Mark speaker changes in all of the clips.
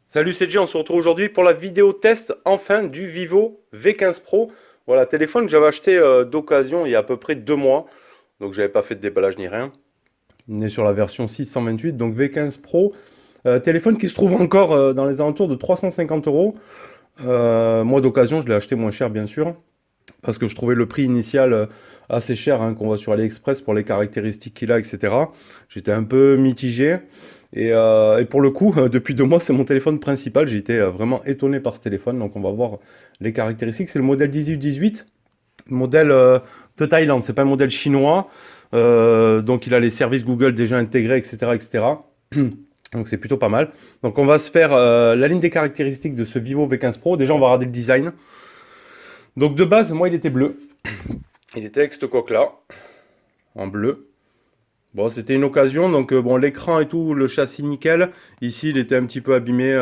Speaker 1: Salut, c'est Jay, on se retrouve aujourd'hui pour la vidéo test enfin du Vivo V15 Pro. Voilà, téléphone que j'avais acheté d'occasion il y a à peu près 2 mois. Donc j'avais pas fait de déballage ni rien. On est sur la version 628, donc V15 Pro. Téléphone qui se trouve encore dans les alentours de 350 euros. Moi d'occasion, je l'ai acheté moins cher bien sûr. Parce que je trouvais le prix initial assez cher hein, qu'on voit sur AliExpress pour les caractéristiques qu'il a, etc. J'étais un peu mitigé. Et pour le coup, depuis 2 mois, c'est mon téléphone principal. J'ai été vraiment étonné par ce téléphone. Donc on va voir les caractéristiques. C'est le modèle 1818, modèle de Thaïlande. C'est pas un modèle chinois. Donc il a les services Google déjà intégrés, etc., etc. Donc c'est plutôt pas mal. Donc on va se faire la ligne des caractéristiques de ce Vivo V15 Pro. Déjà on va regarder le design. Donc de base, moi il était bleu. Il était avec cette coque là, en bleu. Bon, c'était une occasion, donc bon, l'écran et tout, le châssis nickel. Ici, il était un petit peu abîmé.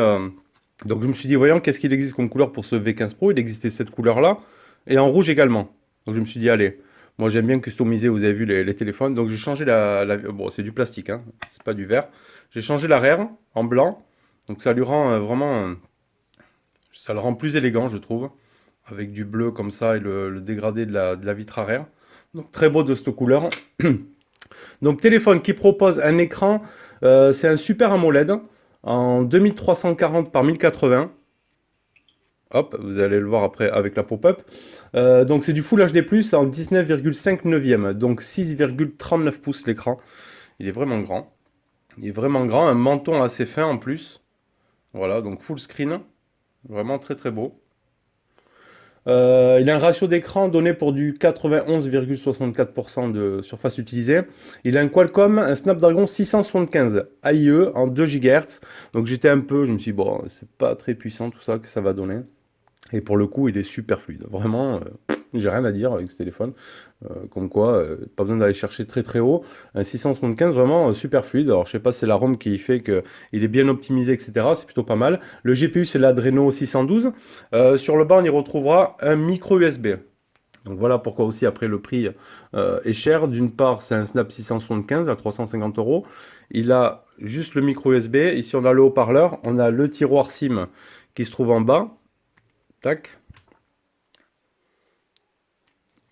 Speaker 1: Donc je me suis dit, voyons, qu'est-ce qu'il existe comme couleur pour ce V15 Pro? Il existait cette couleur-là, et en rouge également. Donc je me suis dit, allez, moi j'aime bien customiser, vous avez vu les téléphones. Donc j'ai changé bon, c'est du plastique, hein, c'est pas du verre. J'ai changé l'arrière en blanc. Donc ça lui rend vraiment... ça le rend plus élégant, je trouve. Avec du bleu comme ça et le dégradé de la vitre arrière. Donc très beau de cette couleur. Donc téléphone qui propose un écran, c'est un Super AMOLED en 2340 par 1080. Hop, vous allez le voir après avec la pop-up. Donc c'est du Full HD+, en 19,5 neuvième, donc 6,39 pouces l'écran. Il est vraiment grand. Il est vraiment grand, un menton assez fin en plus. Voilà, donc full screen. Vraiment très très beau. Il a un ratio d'écran donné pour du 91,64% de surface utilisée. Il a un Qualcomm, un Snapdragon 675 AIE en 2 GHz. Donc je me suis dit, bon, c'est pas très puissant tout ça que ça va donner. Et pour le coup, il est super fluide. Vraiment, j'ai rien à dire avec ce téléphone. Comme quoi, pas besoin d'aller chercher très très haut. Un 675 vraiment super fluide. Alors je sais pas si c'est la ROM qui fait qu'il est bien optimisé, etc. C'est plutôt pas mal. Le GPU c'est l'Adreno 612. Sur le bas on y retrouvera un micro USB. Donc voilà pourquoi aussi après le prix est cher. D'une part c'est un Snap 675 à 350 euros. Il a juste le micro USB. Ici on a le haut-parleur. On a le tiroir SIM qui se trouve en bas. Tac.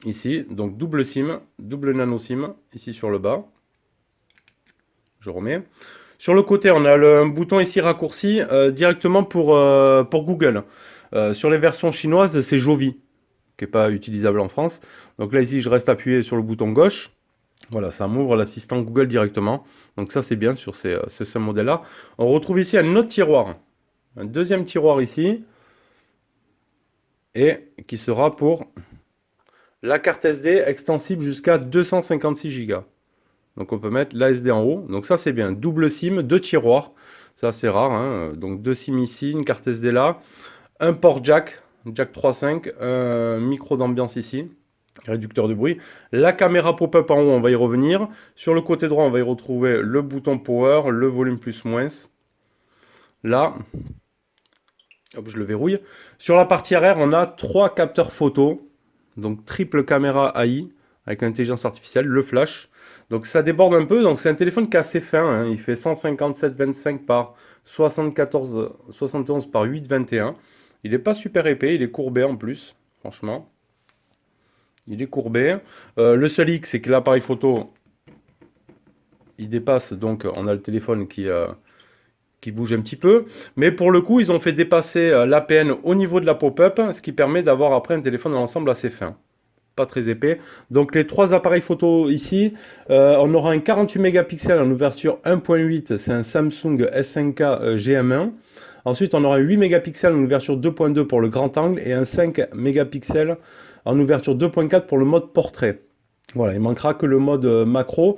Speaker 1: Ici, donc double SIM, double nano SIM, ici sur le bas. Je remets. Sur le côté, on a un bouton ici raccourci directement pour Google. Sur les versions chinoises, c'est Jovi, qui n'est pas utilisable en France. Donc là, ici, je reste appuyé sur le bouton gauche. Voilà, ça m'ouvre l'assistant Google directement. Donc ça, c'est bien sur ce modèle-là. On retrouve ici un autre tiroir. Un deuxième tiroir ici. Et qui sera pour la carte SD extensible jusqu'à 256 Go. Donc on peut mettre la SD en haut. Donc ça c'est bien. Double SIM, 2 tiroirs. Ça c'est rare. Hein. Donc 2 SIM ici, une carte SD là. Un port jack 3.5. Un micro d'ambiance ici. Réducteur de bruit. La caméra pop-up en haut, on va y revenir. Sur le côté droit, on va y retrouver le bouton power, le volume plus moins. Là, hop, je le verrouille. Sur la partie arrière, on a 3 capteurs photo. Donc triple caméra AI avec intelligence artificielle, le flash. Donc ça déborde un peu, donc c'est un téléphone qui est assez fin. Hein. Il fait 157,25 par 71 par 8,21. Il n'est pas super épais, il est courbé en plus, franchement. Il est courbé. Le seul hic, c'est que l'appareil photo, il dépasse, donc on a le téléphone qui bouge un petit peu. Mais pour le coup, ils ont fait dépasser l'APN au niveau de la pop-up, ce qui permet d'avoir après un téléphone dans l'ensemble assez fin. Pas très épais. Donc les 3 appareils photo ici, on aura un 48 mégapixels en ouverture 1.8, c'est un Samsung S5K GM1. Ensuite, on aura 8 mégapixels en ouverture 2.2 pour le grand angle et un 5 mégapixels en ouverture 2.4 pour le mode portrait. Voilà, il manquera que le mode macro.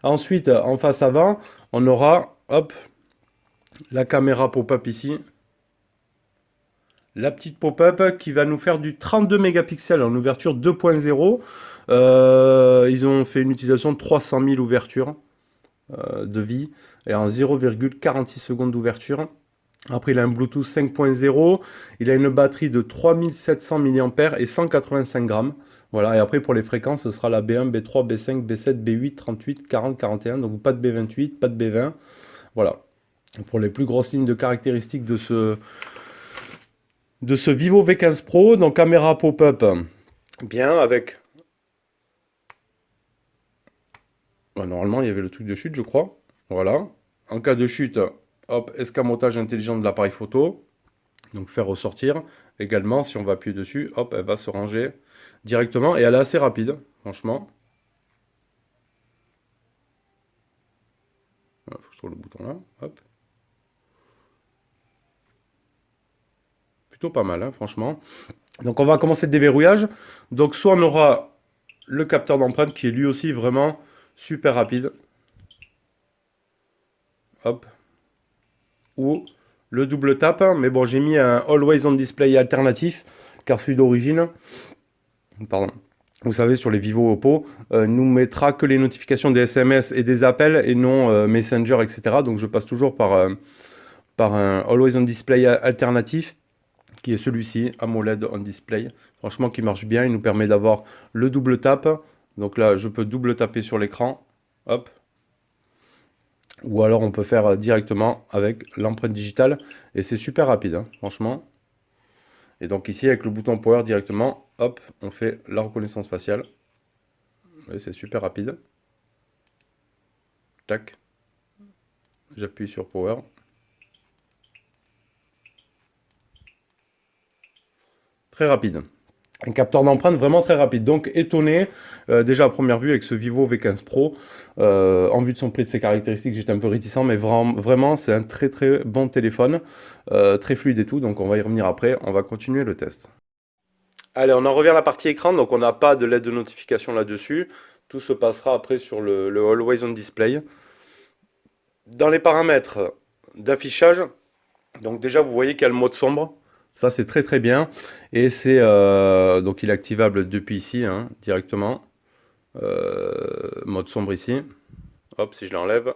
Speaker 1: Ensuite, en face avant, on aura, hop, la caméra pop-up ici. La petite pop-up qui va nous faire du 32 mégapixels en ouverture 2.0. Ils ont fait une utilisation de 300 000 ouvertures de vie et en 0,46 secondes d'ouverture. Après, il a un Bluetooth 5.0, il a une batterie de 3700 mAh et 185 grammes. Voilà, et après pour les fréquences, ce sera la B1, B3, B5, B7, B8, 38, 40, 41. Donc pas de B28, pas de B20. Voilà. Pour les plus grosses lignes de caractéristiques de ce Vivo V15 Pro, donc caméra pop-up, bien avec... Ouais, normalement, il y avait le truc de chute, je crois. Voilà. En cas de chute, hop, escamotage intelligent de l'appareil photo. Donc faire ressortir. Également, si on va appuyer dessus, hop, elle va se ranger directement. Et elle est assez rapide, franchement. Il faut que je trouve le bouton là. Hop. Plutôt pas mal, hein, franchement. Donc on va commencer le déverrouillage. Donc soit on aura le capteur d'empreinte qui est lui aussi vraiment super rapide. Hop. Ou le double tap. Mais bon, j'ai mis un Always on Display alternatif, car celui d'origine, pardon, vous savez, sur les Vivo Oppo, nous mettra que les notifications des SMS et des appels et non Messenger, etc. Donc je passe toujours par un Always on Display alternatif, qui est celui-ci, AMOLED on Display. Franchement, qui marche bien. Il nous permet d'avoir le double tap. Donc là, je peux double taper sur l'écran. Hop. Ou alors, on peut faire directement avec l'empreinte digitale. Et c'est super rapide, hein, franchement. Et donc ici, avec le bouton Power directement, hop, on fait la reconnaissance faciale. C'est super rapide. Tac. J'appuie sur Power. Très rapide. Un capteur d'empreinte vraiment très rapide. Donc étonné, déjà à première vue avec ce Vivo V15 Pro, en vue de son prix, de ses caractéristiques, j'étais un peu réticent, mais vraiment c'est un très très bon téléphone, très fluide et tout, donc on va y revenir après, on va continuer le test. Allez, on en revient à la partie écran, donc on n'a pas de LED de notification là-dessus, tout se passera après sur le Always on Display. Dans les paramètres d'affichage, donc déjà vous voyez qu'il y a le mode sombre. Ça, c'est très très bien. Et c'est donc il est activable depuis ici, hein, directement. Mode sombre ici. Hop, si je l'enlève,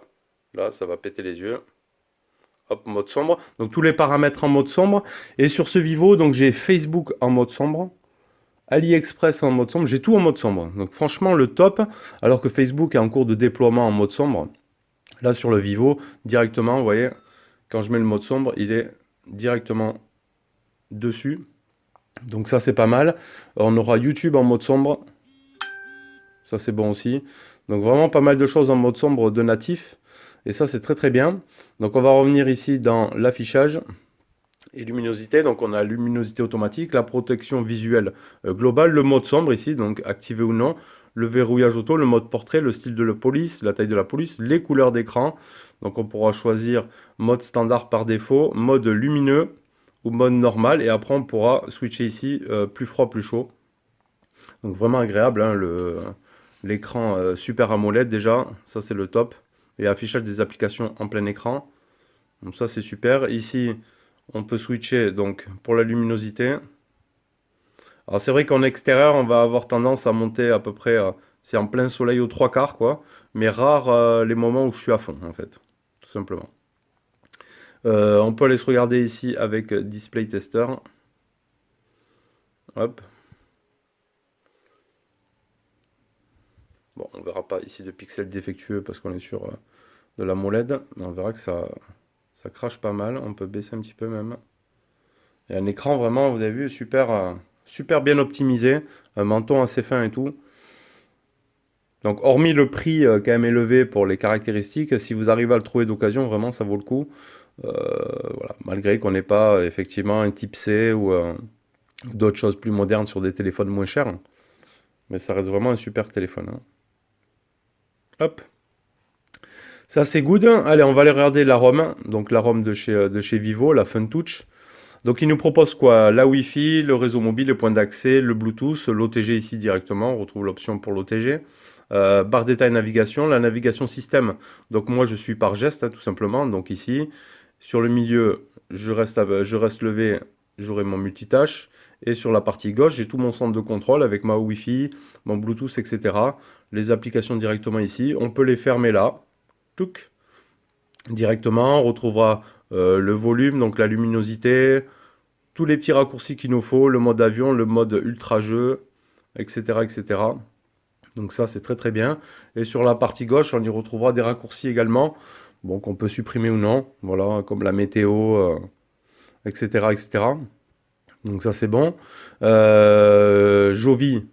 Speaker 1: là, ça va péter les yeux. Hop, mode sombre. Donc tous les paramètres en mode sombre. Et sur ce Vivo, donc j'ai Facebook en mode sombre. AliExpress en mode sombre. J'ai tout en mode sombre. Donc franchement, le top. Alors que Facebook est en cours de déploiement en mode sombre. Là, sur le Vivo, directement, vous voyez, quand je mets le mode sombre, il est directement dessus. Donc ça c'est pas mal. On aura YouTube en mode sombre. Ça c'est bon aussi. Donc vraiment pas mal de choses en mode sombre de natif. Et ça c'est très très bien. Donc on va revenir ici dans l'affichage et luminosité. Donc on a luminosité automatique, la protection visuelle globale, le mode sombre ici, donc activé ou non, le verrouillage auto, le mode portrait, le style de la police, la taille de la police, les couleurs d'écran. Donc on pourra choisir mode standard par défaut, mode lumineux ou mode normal, et après on pourra switcher ici plus froid, plus chaud. Donc vraiment agréable, hein, l'écran Super AMOLED déjà, ça c'est le top. Et affichage des applications en plein écran. Donc ça c'est super. Ici on peut switcher donc pour la luminosité. Alors c'est vrai qu'en extérieur on va avoir tendance à monter à peu près, c'est en plein soleil aux 3/4 quoi. Mais rare les moments où je suis à fond en fait, tout simplement. On peut aller se regarder ici avec Display Tester. Hop. Bon, on verra pas ici de pixels défectueux parce qu'on est sur de la AMOLED. Mais on verra que ça crache pas mal. On peut baisser un petit peu même. Et un écran vraiment, vous avez vu, super bien optimisé. Un menton assez fin et tout. Donc hormis le prix quand même élevé pour les caractéristiques, si vous arrivez à le trouver d'occasion, vraiment ça vaut le coup. Voilà. Malgré qu'on n'ait pas effectivement un type C ou d'autres choses plus modernes sur des téléphones moins chers. Mais ça reste vraiment un super téléphone, hein. Hop. Ça c'est good. Allez, on va aller regarder la ROM. Donc la ROM de chez Vivo, la FunTouch. Donc il nous propose quoi? La Wi-Fi, le réseau mobile, les points d'accès, le Bluetooth, l'OTG ici directement. On retrouve l'option pour l'OTG. Barre détail navigation, la navigation système. Donc moi je suis par geste, hein, tout simplement. Donc ici, sur le milieu, je reste levé, j'aurai mon multitâche. Et sur la partie gauche, j'ai tout mon centre de contrôle avec ma Wi-Fi, mon Bluetooth, etc. Les applications directement ici. On peut les fermer là. Touc. Directement, on retrouvera le volume, donc la luminosité, tous les petits raccourcis qu'il nous faut, le mode avion, le mode ultra jeu, etc. etc. Donc ça, c'est très très bien. Et sur la partie gauche, on y retrouvera des raccourcis également, bon, qu'on peut supprimer ou non, voilà, comme la météo, etc. etc. Donc ça, c'est bon. Jovi,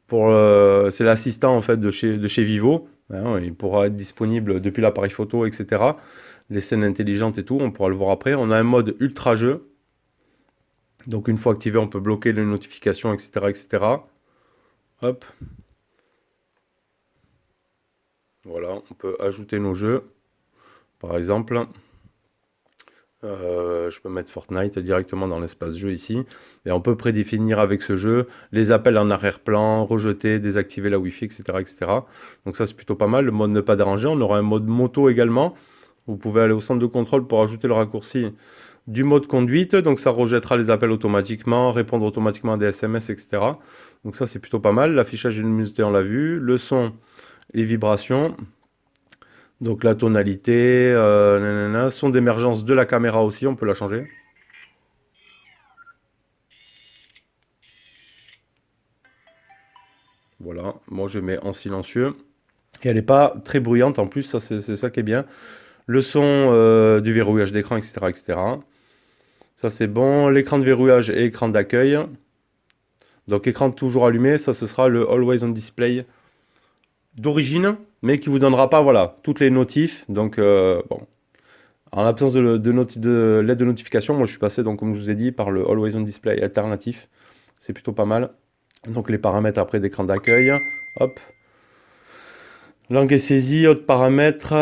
Speaker 1: c'est l'assistant en fait de chez Vivo. Hein, il pourra être disponible depuis l'appareil photo, etc. Les scènes intelligentes et tout, on pourra le voir après. On a un mode ultra jeu. Donc une fois activé, on peut bloquer les notifications, etc. etc. Hop. Voilà, on peut ajouter nos jeux. Par exemple, je peux mettre Fortnite directement dans l'espace jeu ici. Et on peut prédéfinir avec ce jeu les appels en arrière-plan, rejeter, désactiver la Wi-Fi, etc. etc. Donc ça, c'est plutôt pas mal. Le mode ne pas déranger. On aura un mode moto également. Vous pouvez aller au centre de contrôle pour ajouter le raccourci du mode conduite. Donc ça rejettera les appels automatiquement, répondre automatiquement à des SMS, etc. Donc ça, c'est plutôt pas mal. L'affichage et luminosité, on l'a vu. Le son, les vibrations. Donc la tonalité, nanana, son d'émergence de la caméra aussi, on peut la changer. Voilà, moi je mets en silencieux. Et elle n'est pas très bruyante en plus, ça c'est ça qui est bien. Le son du verrouillage d'écran, etc., etc. Ça c'est bon. L'écran de verrouillage et écran d'accueil. Donc écran toujours allumé, ça ce sera le Always on Display d'origine, mais qui vous donnera pas voilà toutes les notifs. Donc bon, en l'absence de l'aide de notification, moi je suis passé, donc, comme je vous ai dit, par le Always on Display alternatif. C'est plutôt pas mal. Donc les paramètres après d'écran d'accueil. Hop. Langue et saisie, autres paramètres,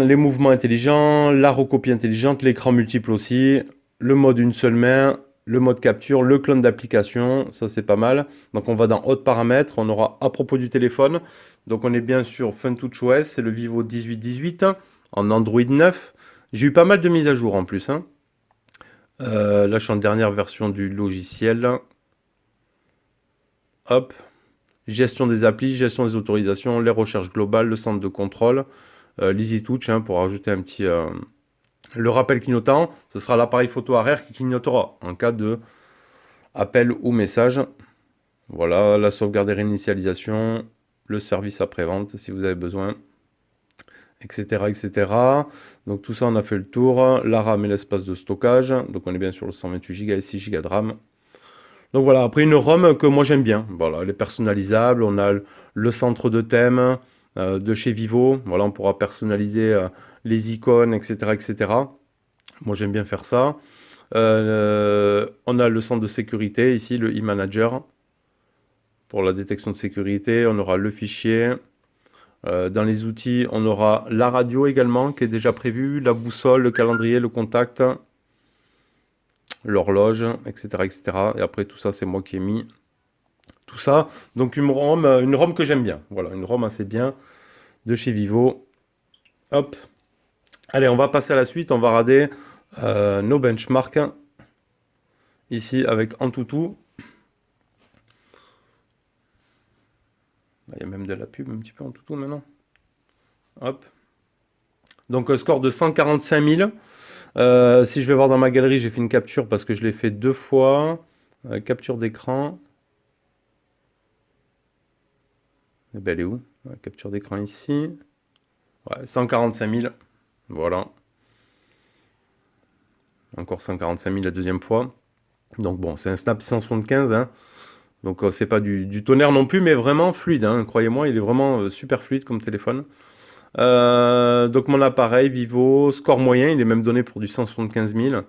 Speaker 1: les mouvements intelligents, la recopie intelligente, l'écran multiple aussi, le mode une seule main, le mode capture, le clone d'application, ça c'est pas mal. Donc on va dans autres paramètres, on aura à propos du téléphone. Donc on est bien sur FunTouchOS, c'est le Vivo 1818 en Android 9. J'ai eu pas mal de mises à jour en plus, hein. Là je suis en dernière version du logiciel. Hop. Gestion des applis, gestion des autorisations, les recherches globales, le centre de contrôle, l'EasyTouch, hein, pour ajouter un petit... le rappel clignotant, ce sera l'appareil photo arrière qui clignotera en cas de appel ou message. Voilà, la sauvegarde et réinitialisation, le service après-vente si vous avez besoin, etc., etc. Donc tout ça, on a fait le tour. La RAM et l'espace de stockage. Donc on est bien sur le 128 Go et 6 Go de RAM. Donc voilà, après une ROM que moi j'aime bien. Voilà, elle est personnalisable. On a le centre de thème de chez Vivo. Voilà, on pourra personnaliser les icônes, etc., etc. Moi j'aime bien faire ça. On a le centre de sécurité ici, le e-manager. Pour la détection de sécurité, on aura le fichier. Dans les outils, on aura la radio également qui est déjà prévue, la boussole, le calendrier, le contact, l'horloge, etc., etc. Et après tout ça, c'est moi qui ai mis tout ça. Donc une ROM que j'aime bien. Voilà, une ROM assez bien de chez Vivo. Hop. Allez, on va passer à la suite. On va regarder nos benchmarks ici avec Antutu. Il y a même de la pub un petit peu Antutu maintenant. Hop. Donc score de 145 000. Si je vais voir dans ma galerie, j'ai fait une capture parce que je l'ai fait 2 fois. Capture d'écran. Eh ben, elle est où? Capture d'écran ici. Ouais, 145 000. Voilà. Encore 145 000 la deuxième fois. Donc bon, c'est un Snap 675. Hein. Donc c'est pas du tonnerre non plus, mais vraiment fluide. Hein. Croyez-moi, il est vraiment super fluide comme téléphone. Donc mon appareil Vivo, score moyen, il est même donné pour du 175 000.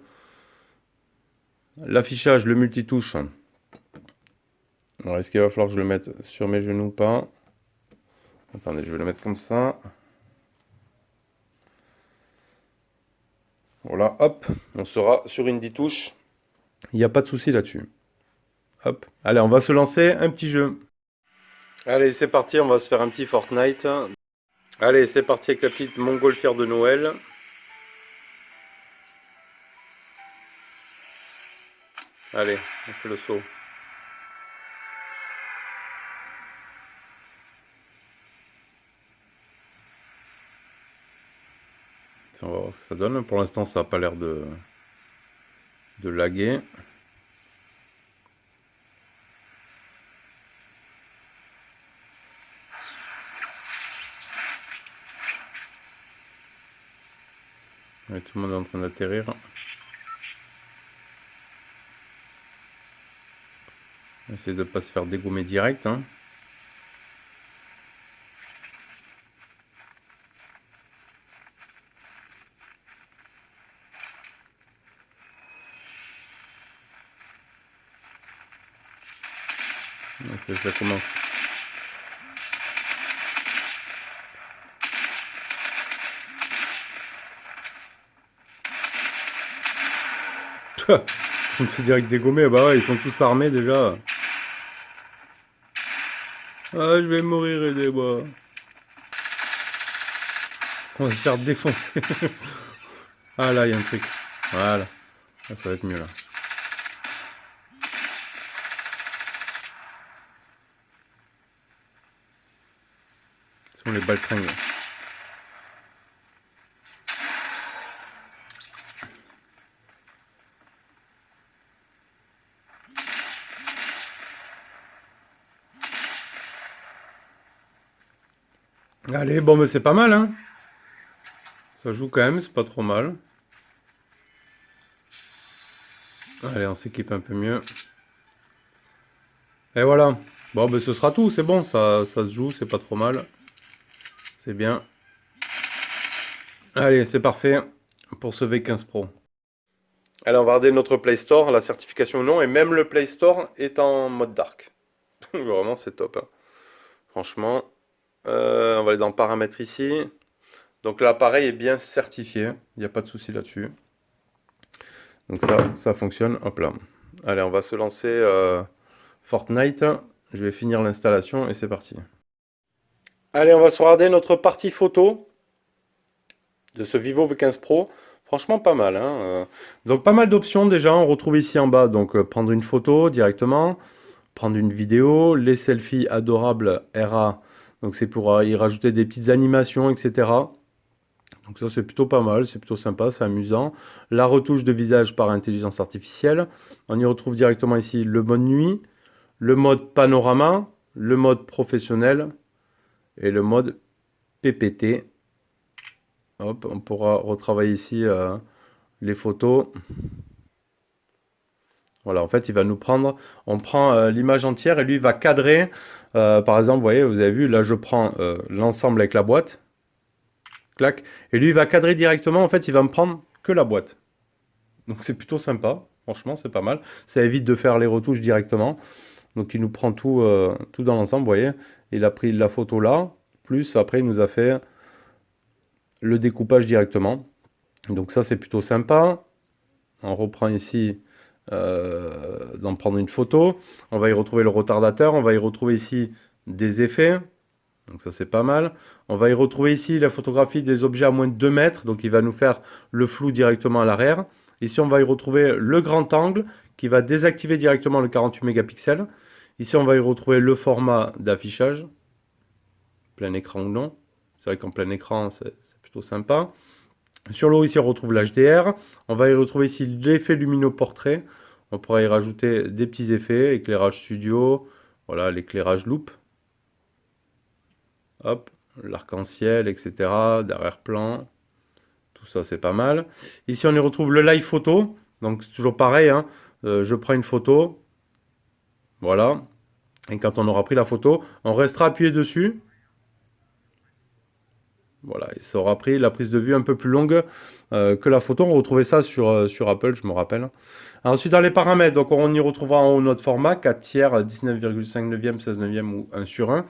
Speaker 1: L'affichage, le multitouche. Alors est-ce qu'il va falloir que je le mette sur mes genoux ou pas? Attendez, je vais le mettre comme ça. Voilà, hop, on sera sur une 10 touches. Il n'y a pas de souci là-dessus. Hop, allez, on va se lancer un petit jeu. Allez, c'est parti, on va se faire un petit Fortnite. Allez, c'est parti avec la petite montgolfière de Noël. Allez, on fait le saut. On va voir ce que ça donne. Pour l'instant, ça n'a pas l'air de laguer. Ouais, tout le monde est en train d'atterrir. On va essayer de ne pas se faire dégommer direct. Hein. Ça commence. On me fait direct dégommer. Bah ouais, ils sont tous armés déjà. Ah, je vais mourir, aidez-moi. On va se faire défoncer. Ah là, il y a un truc. Voilà. Ah, ça va être mieux là. Ce sont les baltringues. Allez, bon, mais c'est pas mal, hein. Ça joue quand même, c'est pas trop mal. Allez, on s'équipe un peu mieux. Et voilà. Bon, ben ce sera tout, c'est bon, ça se joue, c'est pas trop mal. C'est bien. Allez, c'est parfait pour ce V15 Pro. Allez, on va regarder notre Play Store, la certification ou non, et même le Play Store est en mode dark. Vraiment, c'est top. Hein. Franchement, on va aller dans paramètres ici. Donc l'appareil est bien certifié, il n'y a pas de souci là-dessus. Donc ça fonctionne, hop là. Allez, on va se lancer Fortnite. Je vais finir l'installation et c'est parti. Allez, on va se regarder notre partie photo de ce Vivo V15 Pro. Franchement, pas mal. Hein. Donc pas mal d'options déjà. On retrouve ici en bas, donc prendre une photo directement, prendre une vidéo, les selfies adorables RA. Donc c'est pour y rajouter des petites animations, etc. Donc ça c'est plutôt pas mal, c'est plutôt sympa, c'est amusant. La retouche de visage par intelligence artificielle. On y retrouve directement ici le mode nuit, le mode panorama, le mode professionnel et le mode PPT. Hop, on pourra retravailler ici les photos. Voilà, en fait, il va nous prendre, on prend l'image entière et lui va cadrer. Par exemple, vous voyez, vous avez vu, là je prends l'ensemble avec la boîte. Clac. Et lui, il va cadrer directement. En fait, il va me prendre que la boîte. Donc, c'est plutôt sympa. Franchement, c'est pas mal. Ça évite de faire les retouches directement. Donc, il nous prend tout, tout dans l'ensemble. Vous voyez, il a pris la photo là. Plus, après, il nous a fait le découpage directement. Donc, ça, c'est plutôt sympa. On reprend ici d'en prendre une photo. On va y retrouver le retardateur. On va y retrouver ici des effets. Donc ça c'est pas mal. On va y retrouver ici la photographie des objets à moins de 2 mètres. Donc il va nous faire le flou directement à l'arrière. Ici on va y retrouver le grand angle qui va désactiver directement le 48 mégapixels. Ici on va y retrouver le format d'affichage. Plein écran ou non. C'est vrai qu'en plein écran c'est plutôt sympa. Sur le haut ici on retrouve l'HDR. On va y retrouver ici l'effet lumineux portrait. On pourra y rajouter des petits effets. Éclairage studio. Voilà l'éclairage loupe. Hop, l'arc-en-ciel, etc. D'arrière-plan. Tout ça, c'est pas mal. Ici, on y retrouve le live photo. Donc, c'est toujours pareil. Hein. Je prends une photo. Voilà. Et quand on aura pris la photo, on restera appuyé dessus. Voilà, et ça aura pris la prise de vue un peu plus longue que la photo. On retrouvait ça sur Apple, je me rappelle. Ensuite, dans les paramètres, donc on y retrouvera en haut notre format, 4 tiers, 19,5 neuvième, 16 neuvième ou 1 sur 1.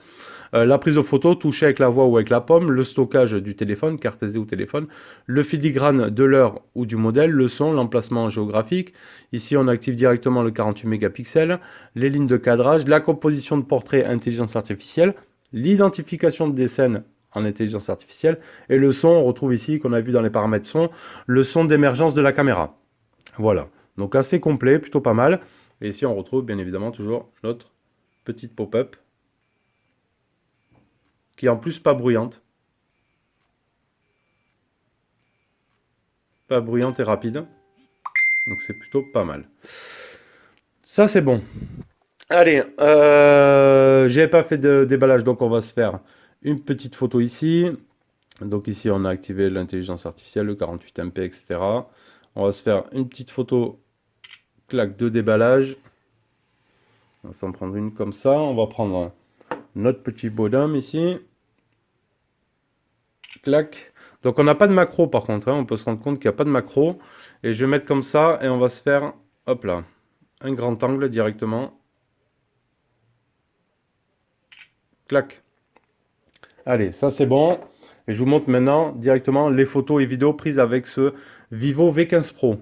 Speaker 1: La prise de photo, toucher avec la voix ou avec la paume, le stockage du téléphone, carte SD ou téléphone, le filigrane de l'heure ou du modèle, le son, l'emplacement géographique. Ici, on active directement le 48 mégapixels, les lignes de cadrage, la composition de portrait intelligence artificielle, l'identification des scènes en intelligence artificielle, et le son, on retrouve ici, qu'on a vu dans les paramètres son, le son d'émergence de la caméra. Voilà, donc assez complet, plutôt pas mal. Et ici, on retrouve bien évidemment toujours notre petite pop-up, qui est en plus pas bruyante. Pas bruyante et rapide. Donc c'est plutôt pas mal. Ça, c'est bon. Allez, j'avais pas fait de déballage, donc on va se faire une petite photo ici. Donc ici, on a activé l'intelligence artificielle, le 48MP, etc. On va se faire une petite photo, clac, de déballage. On va s'en prendre une comme ça. On va prendre notre petit bonhomme ici. Clac. Donc on n'a pas de macro par contre, hein. On peut se rendre compte qu'il n'y a pas de macro. Et je vais mettre comme ça et on va se faire, hop là, un grand angle directement. Clac. Allez, ça c'est bon. Et je vous montre maintenant directement les photos et vidéos prises avec ce Vivo V15 Pro.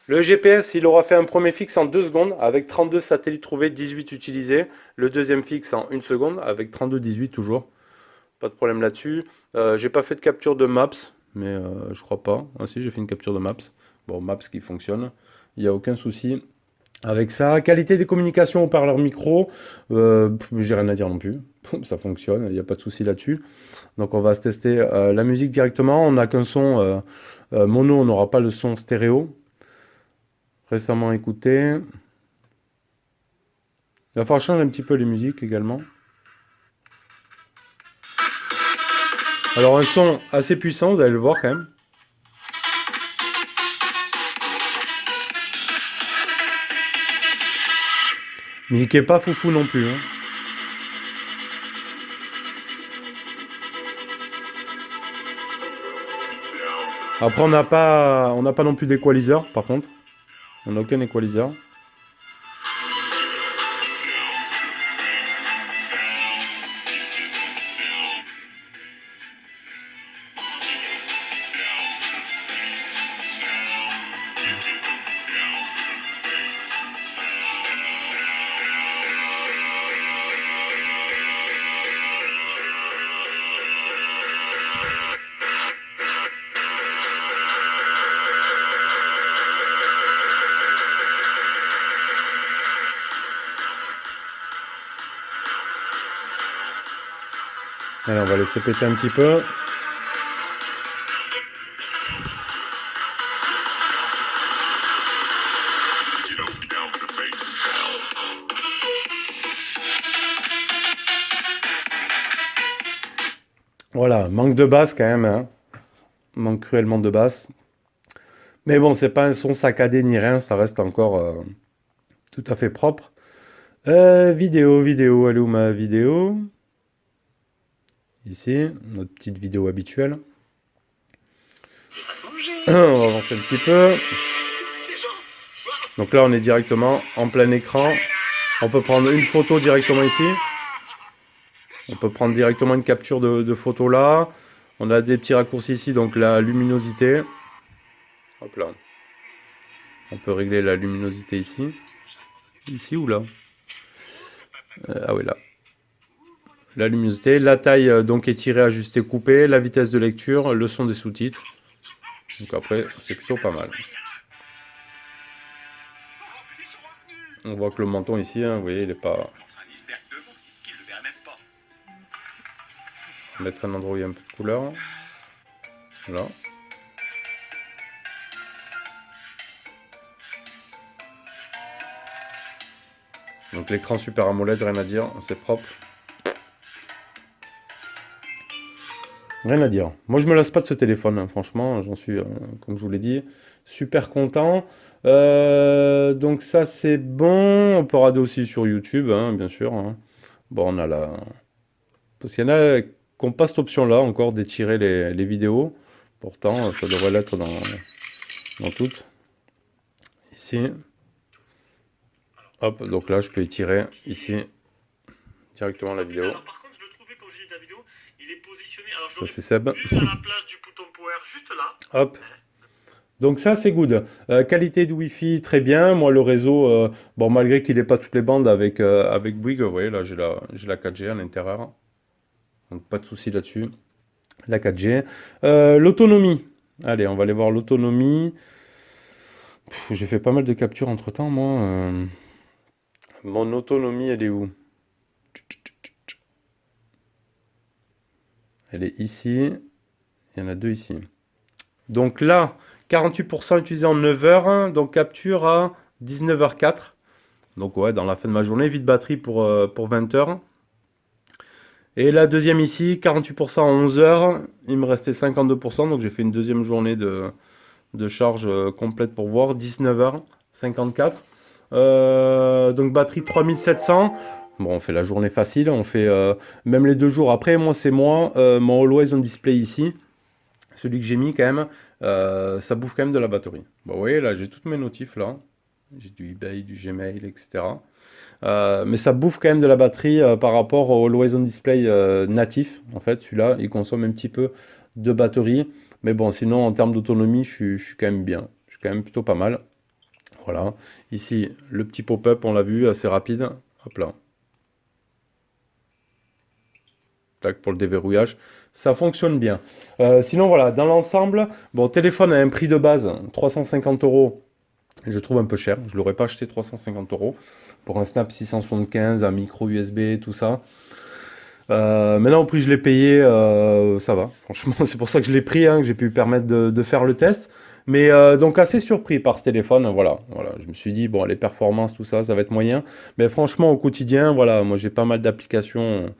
Speaker 1: Le GPS, il aura fait un premier fixe en 2 secondes avec 32 satellites trouvés, 18 utilisés. Le deuxième fixe en 1 seconde avec 32, 18 toujours. Pas de problème là-dessus. J'ai pas fait de capture de Maps, mais je crois pas. Ah si, j'ai fait une capture de Maps. Bon, Maps qui fonctionne. Il n'y a aucun souci avec ça. Qualité des communications au parleur micro, j'ai rien à dire non plus. Ça fonctionne, il n'y a pas de souci là-dessus. Donc on va se tester la musique directement. On n'a qu'un son mono, on n'aura pas le son stéréo. Récemment écouté. Il va falloir changer un petit peu les musiques également. Alors un son assez puissant, vous allez le voir quand même. Mais qui est pas foufou non plus, hein. Après on n'a pas non plus d'équaliseur par contre. On n'a aucun équaliseur. Allez, on va laisser péter un petit peu. Voilà, manque de basse quand même, hein. Manque cruellement de basse. Mais bon, c'est pas un son saccadé ni rien, ça reste encore tout à fait propre. Vidéo, elle est où ma vidéo? Ici, notre petite vidéo habituelle. On va avancer un petit peu. Donc là, on est directement en plein écran. On peut prendre une photo directement ici. On peut prendre directement une capture de photo là. On a des petits raccourcis ici, donc la luminosité. Hop là. On peut régler la luminosité ici. Ici ou là? Ah oui, là. La luminosité, la taille donc étirée, ajustée, coupée, la vitesse de lecture, le son des sous-titres. Donc après, c'est plutôt pas mal. On voit que le menton ici, hein, vous voyez, il n'est pas... On va mettre un endroit où il y a un peu de couleur. Voilà. Donc l'écran Super AMOLED, rien à dire, c'est propre. Rien à dire. Moi, je me lasse pas de ce téléphone, hein, franchement, j'en suis, comme je vous l'ai dit, super content. Donc ça, c'est bon. On peut regarder aussi sur YouTube, hein, bien sûr, hein. Bon, on a la... Parce qu'il y en a qui n'ont pas cette option-là encore d'étirer les vidéos. Pourtant, ça devrait l'être dans toutes. Ici. Hop, donc là, je peux étirer ici directement la vidéo.
Speaker 2: Alors, par contre, je le trouvais quand j'ai dit la vidéo, il est positionné. Alors, je
Speaker 1: Ça, c'est Seb.
Speaker 2: à la place du bouton power juste là.
Speaker 1: Hop. Donc ça, c'est good. Qualité de Wi-Fi, très bien. Moi, le réseau, bon, malgré qu'il n'ait pas toutes les bandes avec Bouygues, vous voyez, là, j'ai la 4G à l'intérieur. Donc, pas de souci là-dessus. La 4G. L'autonomie. Allez, on va aller voir l'autonomie. J'ai fait pas mal de captures entre-temps, moi. Mon autonomie, elle est où? Elle est ici. Il y en a deux ici. Donc là, 48% utilisé en 9 heures. Donc capture à 19h04. Donc ouais, dans la fin de ma journée, vide batterie pour 20 heures. Et la deuxième ici, 48% en 11 heures. Il me restait 52%. Donc j'ai fait une deuxième journée de charge complète pour voir. 19h54. Donc batterie 3700. Bon, on fait la journée facile. On fait même les 2 jours après. Moi, c'est moi. Mon Always On Display ici. Celui que j'ai mis quand même. Ça bouffe quand même de la batterie. Bon, vous voyez, là, j'ai toutes mes notifs là. J'ai du eBay, du Gmail, etc. Mais ça bouffe quand même de la batterie par rapport au Always On Display natif. En fait, celui-là, il consomme un petit peu de batterie. Mais bon, sinon, en termes d'autonomie, je suis quand même bien. Je suis quand même plutôt pas mal. Voilà. Ici, le petit pop-up, on l'a vu, assez rapide. Hop là. Tac, pour le déverrouillage. Ça fonctionne bien. Sinon, voilà, dans l'ensemble, bon, téléphone à un prix de base, 350 euros. Je trouve un peu cher. Je ne l'aurais pas acheté 350 euros pour un Snap 675, un micro USB, tout ça. Maintenant, au prix que je l'ai payé, ça va. Franchement, c'est pour ça que je l'ai pris, hein, que j'ai pu me permettre de faire le test. Mais donc assez surpris par ce téléphone. Voilà. Je me suis dit, bon, les performances, tout ça, ça va être moyen. Mais franchement, au quotidien, voilà, moi j'ai pas mal d'applications.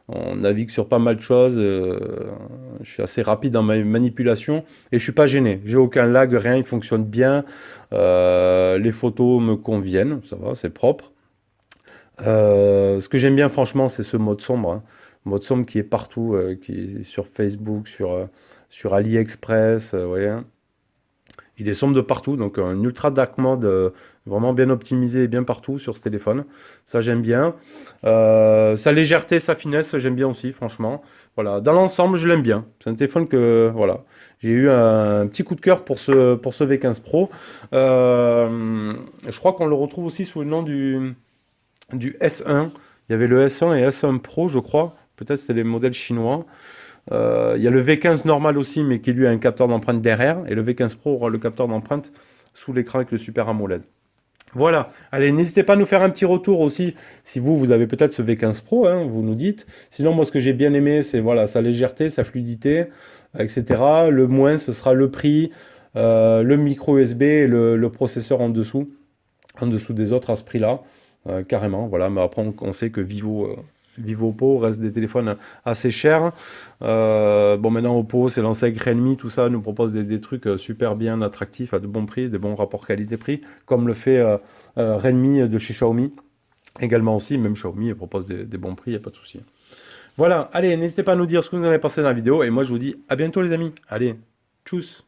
Speaker 1: On navigue sur pas mal de choses. Je suis assez rapide dans ma manipulation et je suis pas gêné. J'ai aucun lag, rien, il fonctionne bien. Les photos me conviennent, ça va, c'est propre. Ce que j'aime bien, franchement, c'est ce mode sombre, hein. Mode sombre qui est partout, qui est sur Facebook, sur AliExpress, vous voyez, hein. Il est sombre de partout, donc un ultra dark mode vraiment bien optimisé et bien partout sur ce téléphone. Ça, j'aime bien. Sa légèreté, sa finesse, j'aime bien aussi, franchement. Voilà, dans l'ensemble, je l'aime bien. C'est un téléphone que, voilà, j'ai eu un petit coup de cœur pour ce V15 Pro. Je crois qu'on le retrouve aussi sous le nom du S1. Il y avait le S1 et S1 Pro, je crois. Peut-être c'était les modèles chinois. Il y a le V15 normal aussi, mais qui lui a un capteur d'empreinte derrière. Et le V15 Pro aura le capteur d'empreinte sous l'écran avec le Super AMOLED. Voilà, allez, n'hésitez pas à nous faire un petit retour aussi, si vous avez peut-être ce V15 Pro, hein, vous nous dites. Sinon, moi, ce que j'ai bien aimé, c'est voilà, sa légèreté, sa fluidité, etc. Le moins, ce sera le prix, le micro USB et le processeur en dessous des autres à ce prix-là, carrément. Voilà, mais après, on sait que Vivo Oppo reste des téléphones assez chers. Bon, maintenant, Oppo, c'est lancé avec Realme, tout ça nous propose des trucs super bien attractifs à de bons prix, des bons rapports qualité-prix, comme le fait Realme de chez Xiaomi. Également aussi, même Xiaomi propose des bons prix, il n'y a pas de souci. Voilà, allez, n'hésitez pas à nous dire ce que vous en avez pensé dans la vidéo, et moi je vous dis à bientôt les amis. Allez, tchuss.